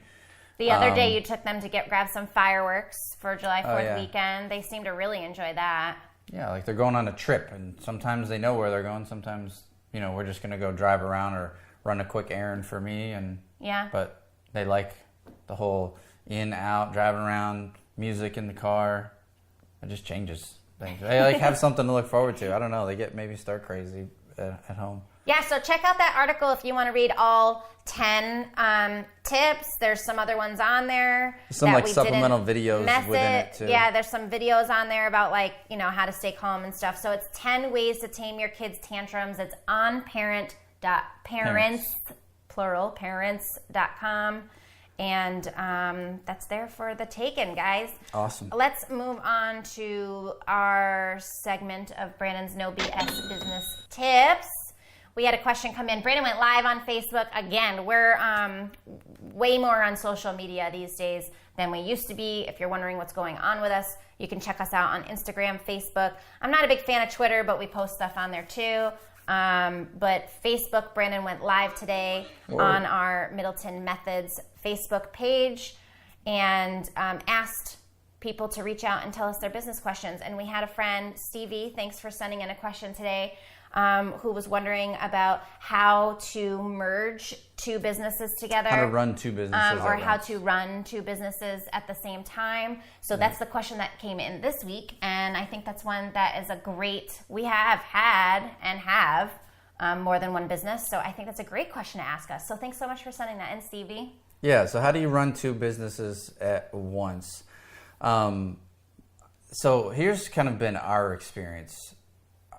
The other day you took them to grab some fireworks for July 4th weekend. They seem to really enjoy that. Yeah, they're going on a trip, and sometimes they know where they're going. Sometimes, we're just going to go drive around or run a quick errand for me. But they like the whole in, out, driving around, music in the car. It just changes things. They have something to look forward to. I don't know. They get maybe stir crazy at home. Yeah, so check out that article if you want to read all 10 tips. There's some other ones on there. Some supplemental videos within it too. Yeah, there's some videos on there about how to stay calm and stuff. So it's 10 ways to tame your kids' tantrums. It's on parents.com. And that's there for the taken, guys. Awesome. Let's move on to our segment of Brandon's No BS Business Tips. We had a question come in. Brandon went live on Facebook. Again, we're way more on social media these days than we used to be. If you're wondering what's going on with us, you can check us out on Instagram, Facebook. I'm not a big fan of Twitter, but we post stuff on there too. But Facebook, Brandon went live today on our Middleton Methods Facebook page and asked people to reach out and tell us their business questions. And we had a friend, Stevie, thanks for sending in a question today, who was wondering about how to merge two businesses together. How to run two businesses or how to run two businesses at the same time. So that's the question that came in this week. And I think that's one that is we have had and have more than one business. So I think that's a great question to ask us. So thanks so much for sending that in, Stevie. Yeah, so how do you run two businesses at once? So here's kind of been our experience.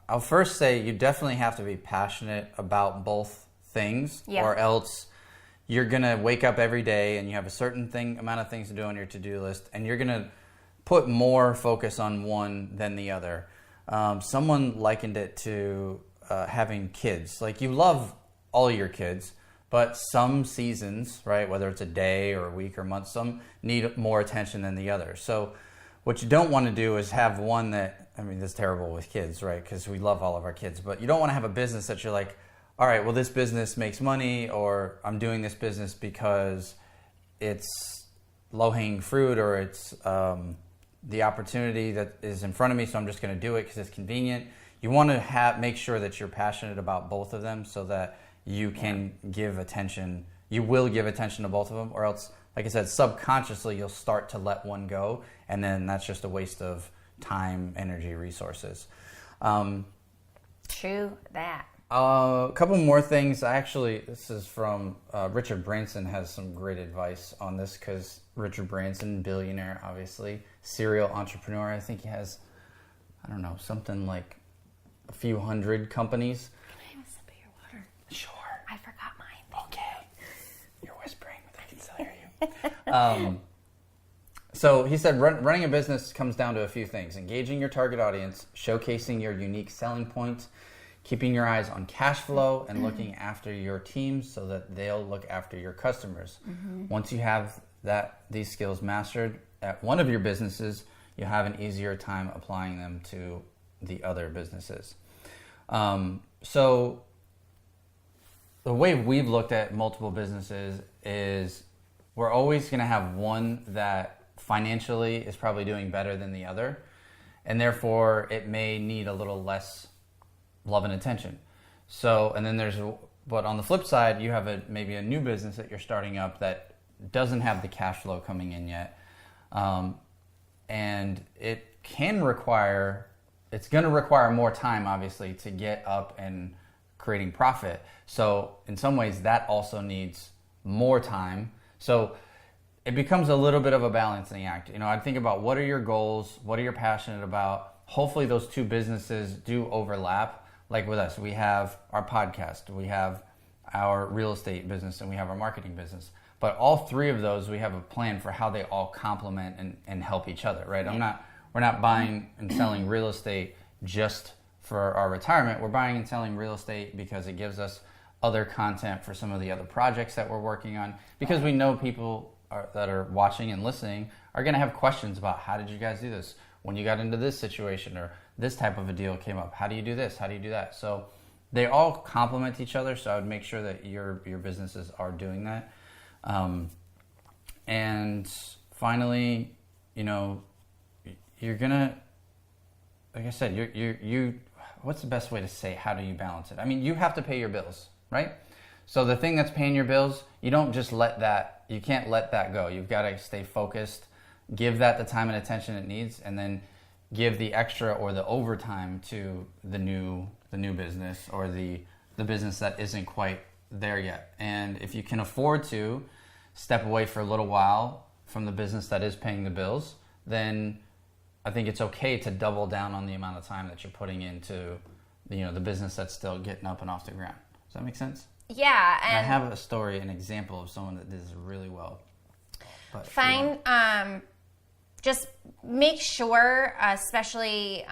I'll first say you definitely have to be passionate about both things, or else you're going to wake up every day and you have a certain amount of things to do on your to-do list, and you're going to put more focus on one than the other. Someone likened it to having kids. You love all your kids, but some seasons, right, whether it's a day or a week or a month, some need more attention than the other. So what you don't want to do is have one that, I mean, this is terrible with kids, right, because we love all of our kids, but you don't want to have a business that you're like, all right, well, this business makes money, or I'm doing this business because it's low-hanging fruit, or it's the opportunity that is in front of me, so I'm just going to do it because it's convenient. You want to make sure that you're passionate about both of them so that you can give attention. You will give attention to both of them, or else, like I said, subconsciously you'll start to let one go, and then that's just a waste of time, energy, resources. True that. A couple more things. This is from Richard Branson has some great advice on this, because Richard Branson, billionaire, obviously, serial entrepreneur. I think he has, I don't know, something like a few hundred companies. Can I have a sip of your water? Sure. I forgot mine. Okay. You're whispering, but I can still hear you. So he said running a business comes down to a few things: engaging your target audience, showcasing your unique selling points, keeping your eyes on cash flow, and looking after your team so that they'll look after your customers. Once you have these skills mastered at one of your businesses, you have an easier time applying them to the other businesses. So the way we've looked at multiple businesses is we're always going to have one that financially is probably doing better than the other, and therefore it may need a little less love and attention. So, and then but on the flip side, you have maybe a new business that you're starting up that doesn't have the cash flow coming in yet. And it's going to require more time, obviously, to get up and creating profit. So in some ways that also needs more time. So it becomes a little bit of a balancing act. I think about, what are your goals? What are you passionate about? Hopefully those two businesses do overlap. Like with us, we have our podcast, we have our real estate business, and we have our marketing business. But all three of those, we have a plan for how they all complement and help each other, right? We're not buying and selling real estate just for our retirement. We're buying and selling real estate because it gives us other content for some of the other projects that we're working on, because we know people that are watching and listening are going to have questions about, how did you guys do this when you got into this situation, or this type of a deal came up? How do you do this? How do you do that? So they all complement each other. So I would make sure that your businesses are doing that. And finally, you're gonna, like I said, you. What's the best way to say, how do you balance it? I mean, you have to pay your bills, right? So the thing that's paying your bills, you don't just you can't let that go. You've got to stay focused, give that the time and attention it needs, and then give the extra or the overtime to the new business, or the business that isn't quite there yet. And if you can afford to step away for a little while from the business that is paying the bills, then I think it's okay to double down on the amount of time that you're putting into the business that's still getting up and off the ground. Does that make sense? Yeah. And I have a story, an example of someone that does really well. But fine. Just make sure, especially,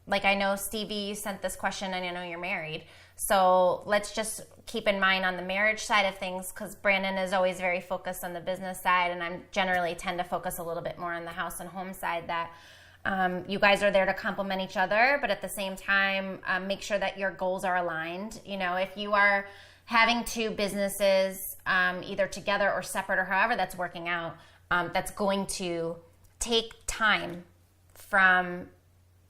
like I know, Stevie, you sent this question, and I know you're married. So let's just keep in mind on the marriage side of things, because Brandon is always very focused on the business side, and I generally tend to focus a little bit more on the house and home side, that you guys are there to complement each other, but at the same time, make sure that your goals are aligned. If you are having two businesses, either together or separate, or however that's working out, that's going to take time from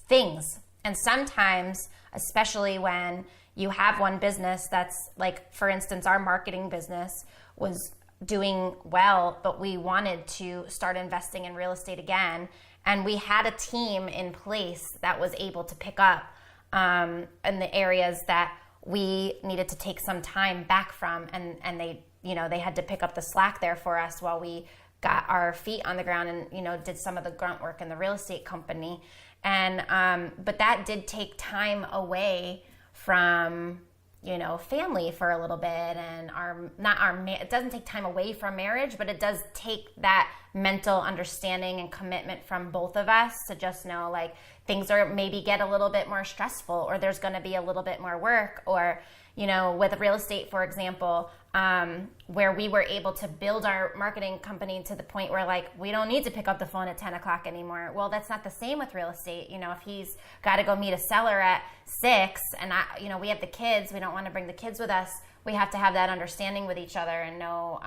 things. And sometimes, especially when you have one business that's, like, for instance, our marketing business was doing well, but we wanted to start investing in real estate again. And we had a team in place that was able to pick up in the areas that we needed to take some time back from. And they, they had to pick up the slack there for us while we got our feet on the ground and, did some of the grunt work in the real estate company. And, but that did take time away from, family for a little bit, and it doesn't take time away from marriage, but it does take that mental understanding and commitment from both of us to just know, like, things are maybe get a little bit more stressful, or there's going to be a little bit more work, or, with real estate, for example, where we were able to build our marketing company to the point where like we don't need to pick up the phone at 10 o'clock anymore. Well, that's not the same with real estate. If he's got to go meet a seller at 6 and we have the kids, we don't want to bring the kids with us. We have to have that understanding with each other and know,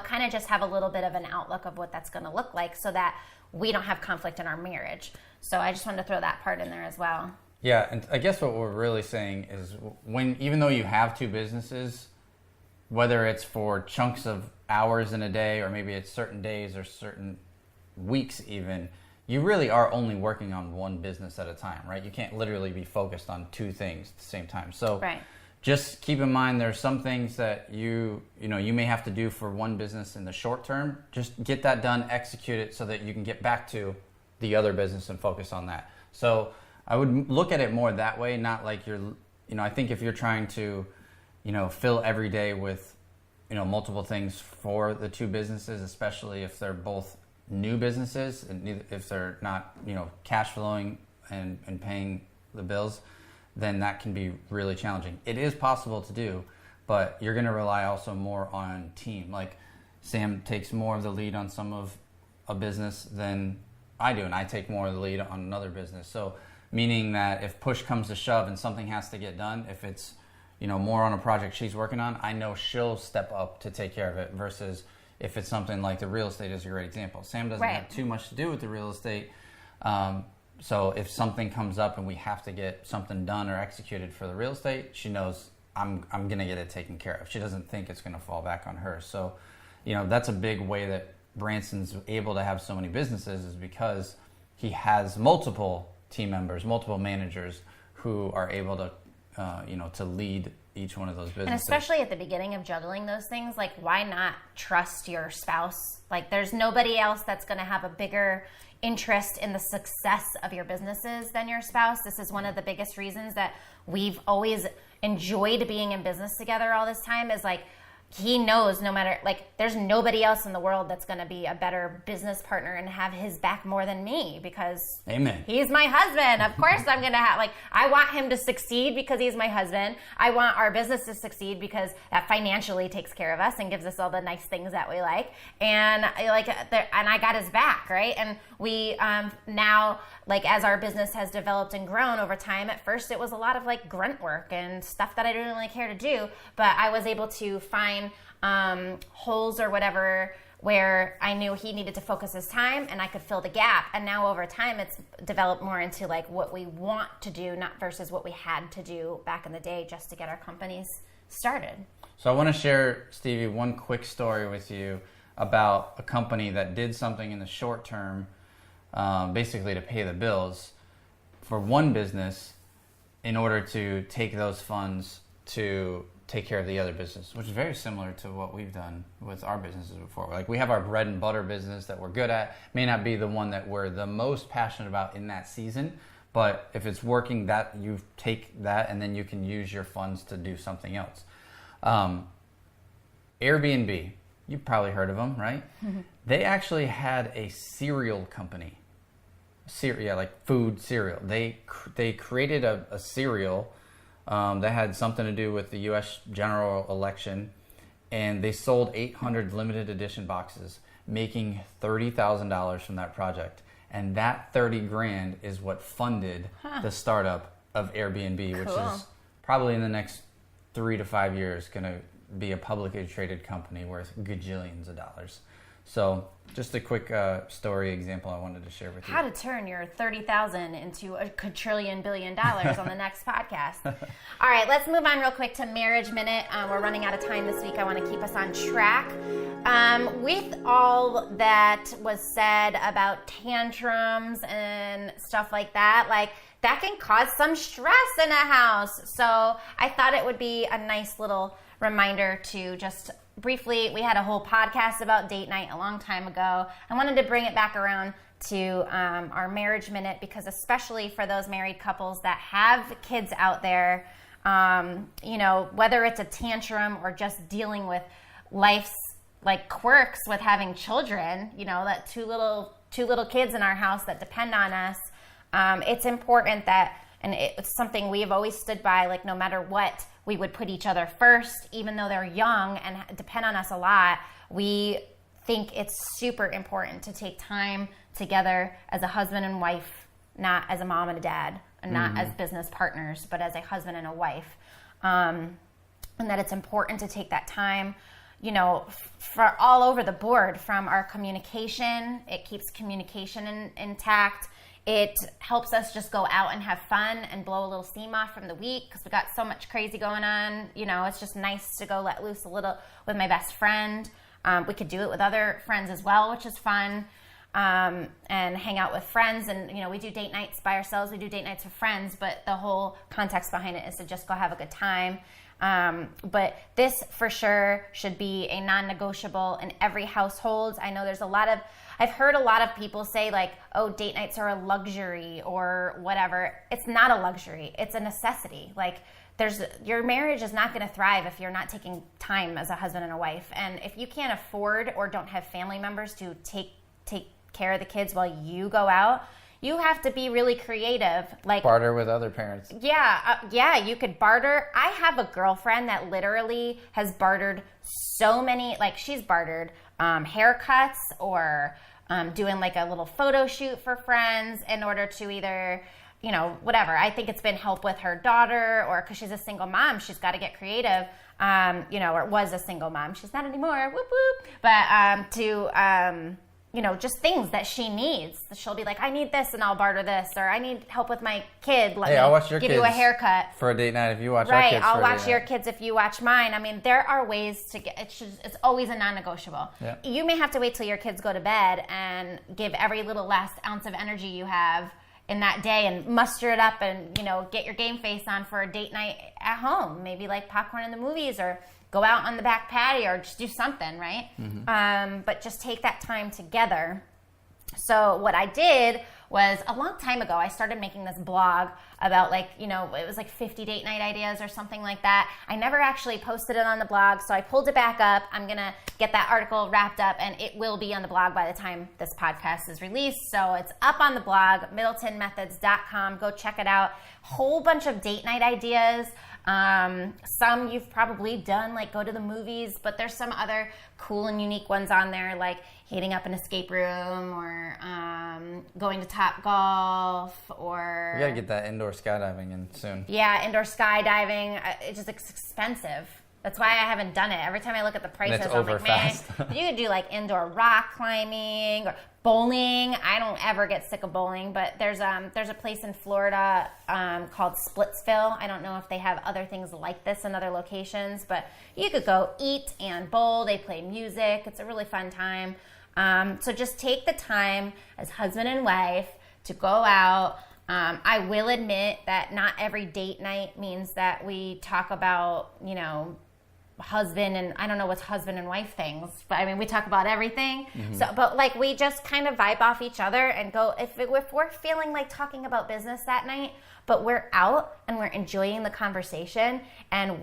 kind of just have a little bit of an outlook of what that's going to look like so that we don't have conflict in our marriage. So I just wanted to throw that part in there as well. Yeah, and I guess what we're really saying is even though you have two businesses, whether it's for chunks of hours in a day or maybe it's certain days or certain weeks even, you really are only working on one business at a time, right? You can't literally be focused on two things at the same time. So right. Just keep in mind there's some things that you may have to do for one business in the short term. Just get that done, execute it so that you can get back to the other business and focus on that. So I would look at it more that way, not like I think if you're trying to, fill every day with, multiple things for the two businesses, especially if they're both new businesses and if they're not, cash flowing and paying the bills, then that can be really challenging. It is possible to do, but you're going to rely also more on team. Like Sam takes more of the lead on some of a business than I do, and I take more of the lead on another business. So meaning that if push comes to shove and something has to get done, if it's more on a project she's working on, I know she'll step up to take care of it versus if it's something like the real estate is a great example. Sam doesn't have too much to do with the real estate. So if something comes up and we have to get something done or executed for the real estate, she knows I'm going to get it taken care of. She doesn't think it's going to fall back on her. So, that's a big way that Branson's able to have so many businesses is because he has multiple team members, multiple managers who are able to, to lead each one of those businesses. And especially at the beginning of juggling those things, like why not trust your spouse? Like there's nobody else that's going to have a bigger interest in the success of your businesses than your spouse. This is one of the biggest reasons that we've always enjoyed being in business together all this time is like he knows no matter, like there's nobody else in the world that's going to be a better business partner and have his back more than me because Amen. He's my husband. Of course I'm going to have, like, I want him to succeed because he's my husband. I want our business to succeed because that financially takes care of us and gives us all the nice things that we like. And I got his back, right? And we now, like, as our business has developed and grown over time, at first it was a lot of like grunt work and stuff that I didn't really care to do, but I was able to find holes or whatever where I knew he needed to focus his time and I could fill the gap. And now over time it's developed more into like what we want to do, not versus what we had to do back in the day just to get our companies started. So I want to share, Stevie, one quick story with you about a company that did something in the short term, basically to pay the bills for one business in order to take those funds to take care of the other business, which is very similar to what we've done with our businesses before. Like we have our bread and butter business that we're good at, may not be the one that we're the most passionate about in that season, but if it's working, that you take that and then you can use your funds to do something else. Airbnb, you've probably heard of them, right? Mm-hmm. They actually had a cereal company. Like food cereal. They created a cereal that had something to do with the U.S. general election, and they sold 800 limited edition boxes, making $30,000 from that project. And that $30,000 is what funded the startup of Airbnb, cool. Which is probably in the next 3 to 5 years going to be a publicly traded company worth gajillions of dollars. So just a quick story example I wanted to share with you. How to turn your $30,000 into a quadrillion billion dollars on the next podcast. All right, let's move on real quick to Marriage Minute. We're running out of time this week. I want to keep us on track. With all that was said about tantrums and stuff like that, like that can cause some stress in a house. So I thought it would be a nice little reminder to just briefly, we had a whole podcast about date night a long time ago. I wanted to bring it back around to our Marriage Minute because especially for those married couples that have kids out there, whether it's a tantrum or just dealing with life's like quirks with having children, that two little kids in our house that depend on us, it's important that And it's something we have always stood by, like no matter what, we would put each other first, even though they're young and depend on us a lot. We think it's super important to take time together as a husband and wife, not as a mom and a dad, and not as business partners, but as a husband and a wife. And that it's important to take that time, you know, for all over the board, from our communication. It keeps communication intact. It helps us just go out and have fun and blow a little steam off from the week because we got so much crazy going on. You know, it's just nice to go let loose a little with my best friend. We could do it with other friends as well, which is fun, and hang out with friends. And, you know, we do date nights by ourselves. We do date nights with friends, but the whole context behind it is to just go have a good time. But this for sure should be a non-negotiable in every household. I know I've heard a lot of people say like, oh, date nights are a luxury or whatever. It's not a luxury. It's a necessity. Like, your marriage is not going to thrive if you're not taking time as a husband and a wife. And if you can't afford or don't have family members to take care of the kids while you go out, you have to be really creative. Like, barter with other parents. Yeah, you could barter. I have a girlfriend that literally has bartered so many, like she's bartered haircuts or doing like a little photo shoot for friends in order to either, you know, whatever. I think it's been help with her daughter, or because she's a single mom, she's got to get creative, you know, or was a single mom. She's not anymore, whoop whoop. But you know, just things that she needs. She'll be like, I need this, and I'll barter this, or I need help with my kid. I'll watch your give kids you a haircut for a date night if you watch our kids. Right, I'll watch your kids if you watch mine. I mean, there are ways to get. It's always a non-negotiable. Yeah. You may have to wait till your kids go to bed and give every little last ounce of energy you have in that day and muster it up and, you know, get your game face on for a date night at home. Maybe like popcorn in the movies, or go out on the back patio, or just do something, right? But just take that time together. So what I did was, a long time ago, I started making this blog about, like, you know, it was like 50 date night ideas or something like that. I never actually posted it on the blog, so I pulled it back up. I'm going to get that article wrapped up, and it will be on the blog by the time this podcast is released. So it's up on the blog, MiddletonMethods.com. Go check it out. Whole bunch of date night ideas. Some you've probably done, like go to the movies, but there's some other cool and unique ones on there, like hitting up an escape room, or going to Top Golf, or... We gotta get that indoor skydiving in soon. Yeah, indoor skydiving. It's just expensive. That's why I haven't done it. Every time I look at the prices, I'm like, man, you could do like indoor rock climbing or bowling. I don't ever get sick of bowling, but there's a place in Florida called Splitsville. I don't know if they have other things like this in other locations, but you could go eat and bowl. They play music. It's a really fun time. So just take the time as husband and wife to go out. I will admit that not every date night means that we talk about, you know, husband and I don't know what's husband and wife things, but I mean, we talk about everything. So, but like, we just kind of vibe off each other and go, if we're feeling like talking about business that night, but we're out and we're enjoying the conversation, and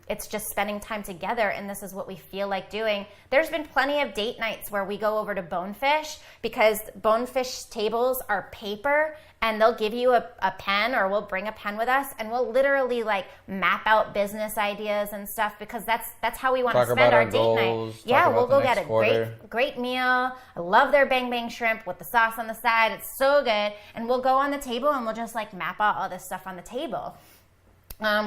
it's just spending time together, and this is what we feel like doing. There's been plenty of date nights where we go over to Bonefish, because Bonefish tables are paper, and they'll give you a pen, or we'll bring a pen with us, and we'll literally like map out business ideas and stuff, because that's how we want to spend our date night. Yeah, we'll go get a great meal. I love their bang bang shrimp with the sauce on the side. It's so good. And we'll go on the table and we'll just like map out all this stuff on the table,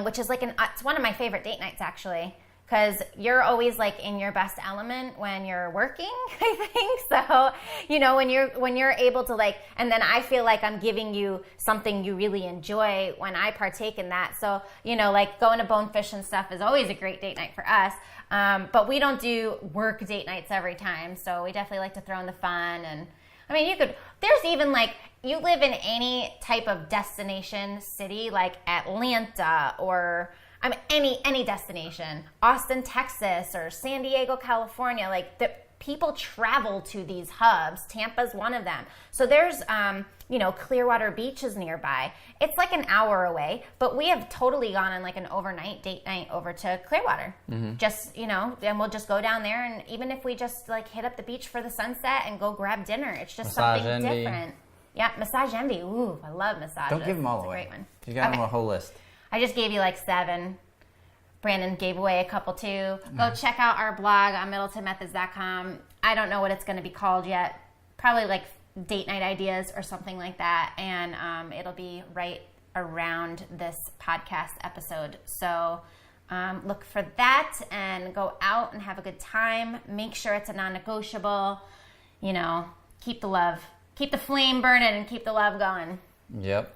which is like it's one of my favorite date nights, actually. Because you're always like in your best element when you're working, I think. So, you know, when you're able to like, and then I feel like I'm giving you something you really enjoy when I partake in that. So, you know, like going to Bonefish and stuff is always a great date night for us. But we don't do work date nights every time. So we definitely like to throw in the fun. And I mean, there's even like, you live in any type of destination city, like Atlanta, or I mean, any destination, Austin, Texas, or San Diego, California, like the people travel to these hubs. Tampa's one of them. So there's, you know, Clearwater Beach is nearby. It's like an hour away, but we have totally gone on like an overnight date night over to Clearwater. Just, you know, and we'll just go down there, and even if we just like hit up the beach for the sunset and go grab dinner, it's just something different. Yeah, Massage Envy. Ooh, I love massages. Don't give them all away. It's a great one. You got them a whole list. I just gave you like 7. Brandon gave away a couple too. Go check out our blog on MiddletonMethods.com. I don't know what it's going to be called yet. Probably like date night ideas or something like that. And it'll be right around this podcast episode. So look for that and go out and have a good time. Make sure it's a non-negotiable. You know, keep the love. Keep the flame burning and keep the love going. Yep.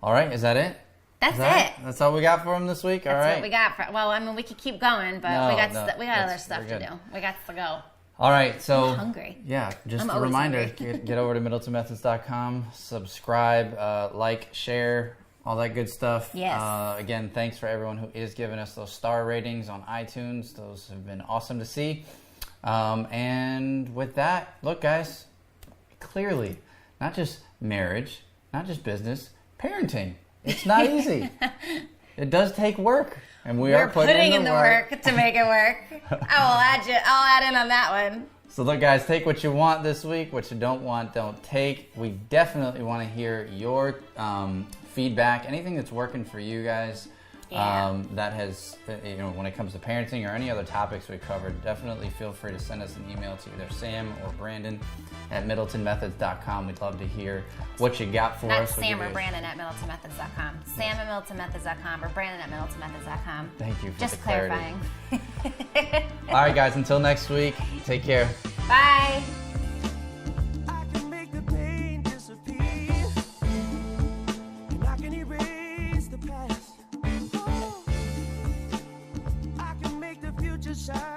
All right, is that it? That's it. That's all we got for him this week? All right. That's what we got. Well, I mean, we could keep going, but we got other stuff to do. We got to go. All right, so I'm hungry. Yeah, just a reminder, get over to MiddletonMethods.com, subscribe, like, share, all that good stuff. Yes. Again, thanks for everyone who is giving us those star ratings on iTunes. Those have been awesome to see. And with that, look, guys, clearly, not just marriage, not just business, parenting. It's not easy. It does take work, and we're putting in the work to make it work. I'll add in on that one. So look, guys, take what you want this week. What you don't want, don't take. We definitely want to hear your feedback. Anything that's working for you guys. Yeah. That has, when it comes to parenting or any other topics we covered, definitely feel free to send us an email to either Sam or Brandon at MiddletonMethods.com. We'd love to hear what you got for us. Not Sam or Brandon at MiddletonMethods.com. Sam at MiddletonMethods.com or Brandon at MiddletonMethods.com. Thank you for just the clarity. Clarifying. All right, guys, until next week, take care. Bye. Shine.